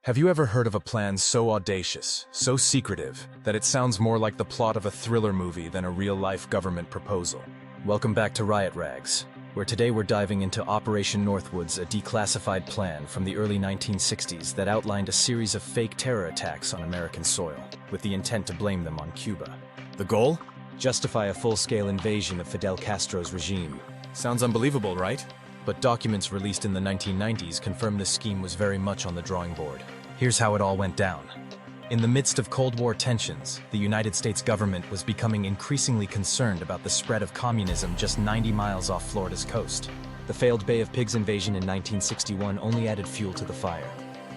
Have you ever heard of a plan so audacious, so secretive, that it sounds more like the plot of a thriller movie than a real-life government proposal? Welcome back to RiotRags, where today we're diving into Operation Northwoods, a declassified plan from the early 1960s that outlined a series of fake terror attacks on American soil, with the intent to blame them on Cuba. The goal? Justify a full-scale invasion of Fidel Castro's regime. Sounds unbelievable, right? But documents released in the 1990s confirm this scheme was very much on the drawing board. Here's how it all went down. In the midst of Cold War tensions, the United States government was becoming increasingly concerned about the spread of communism just 90 miles off Florida's coast. The failed Bay of Pigs invasion in 1961 only added fuel to the fire.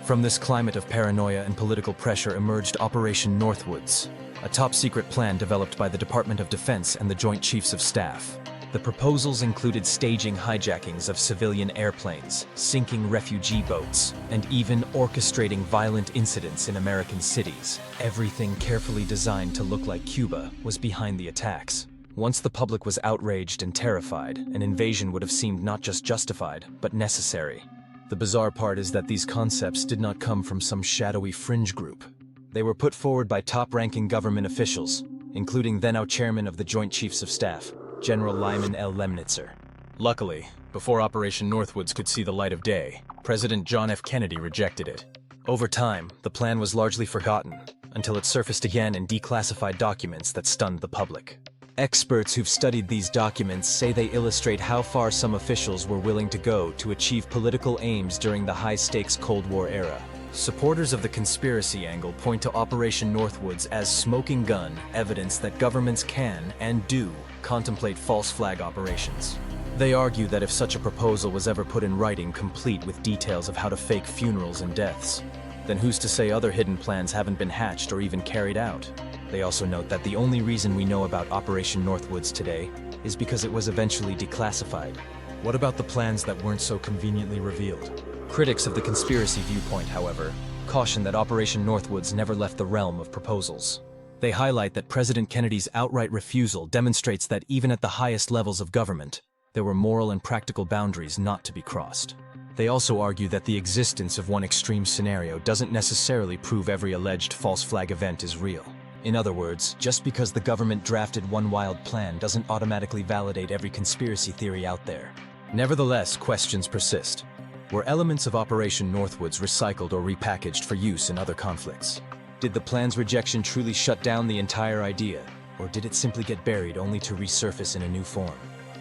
From this climate of paranoia and political pressure emerged Operation Northwoods, a top-secret plan developed by the Department of Defense and the Joint Chiefs of Staff. The proposals included staging hijackings of civilian airplanes, sinking refugee boats, and even orchestrating violent incidents in American cities. Everything carefully designed to look like Cuba was behind the attacks. Once the public was outraged and terrified, an invasion would have seemed not just justified, but necessary. The bizarre part is that these concepts did not come from some shadowy fringe group. They were put forward by top-ranking government officials, including then-out chairman of the Joint Chiefs of Staff, General Lyman L. Lemnitzer. Luckily, before Operation Northwoods could see the light of day, President John F. Kennedy rejected it. Over time, the plan was largely forgotten, until it surfaced again in declassified documents that stunned the public. Experts who've studied these documents say they illustrate how far some officials were willing to go to achieve political aims during the high-stakes Cold War era. Supporters of the conspiracy angle point to Operation Northwoods as smoking gun evidence that governments can, and do, contemplate false flag operations. They argue that if such a proposal was ever put in writing complete with details of how to fake funerals and deaths, then who's to say other hidden plans haven't been hatched or even carried out? They also note that the only reason we know about Operation Northwoods today is because it was eventually declassified. What about the plans that weren't so conveniently revealed? Critics of the conspiracy viewpoint, however, caution that Operation Northwoods never left the realm of proposals. They highlight that President Kennedy's outright refusal demonstrates that even at the highest levels of government, there were moral and practical boundaries not to be crossed. They also argue that the existence of one extreme scenario doesn't necessarily prove every alleged false flag event is real. In other words, just because the government drafted one wild plan doesn't automatically validate every conspiracy theory out there. Nevertheless, questions persist. Were elements of Operation Northwoods recycled or repackaged for use in other conflicts? Did the plan's rejection truly shut down the entire idea, or did it simply get buried only to resurface in a new form?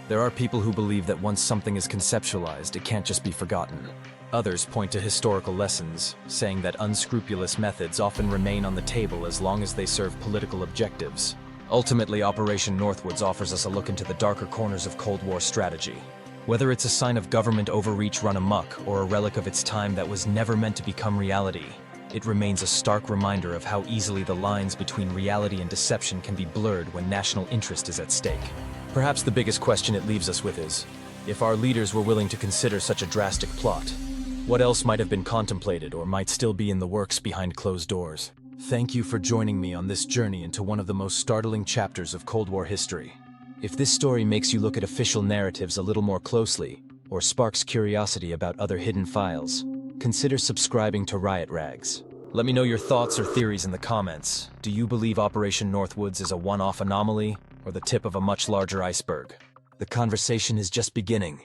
There are people who believe that once something is conceptualized, it can't just be forgotten. Others point to historical lessons, saying that unscrupulous methods often remain on the table as long as they serve political objectives. Ultimately, Operation Northwoods offers us a look into the darker corners of Cold War strategy. Whether it's a sign of government overreach run amok or a relic of its time that was never meant to become reality, it remains a stark reminder of how easily the lines between reality and deception can be blurred when national interest is at stake. Perhaps the biggest question it leaves us with is, if our leaders were willing to consider such a drastic plot, what else might have been contemplated or might still be in the works behind closed doors? Thank you for joining me on this journey into one of the most startling chapters of Cold War history. If this story makes you look at official narratives a little more closely, or sparks curiosity about other hidden files, consider subscribing to RiotRags. Let me know your thoughts or theories in the comments. Do you believe Operation Northwoods is a one-off anomaly, or the tip of a much larger iceberg? The conversation is just beginning.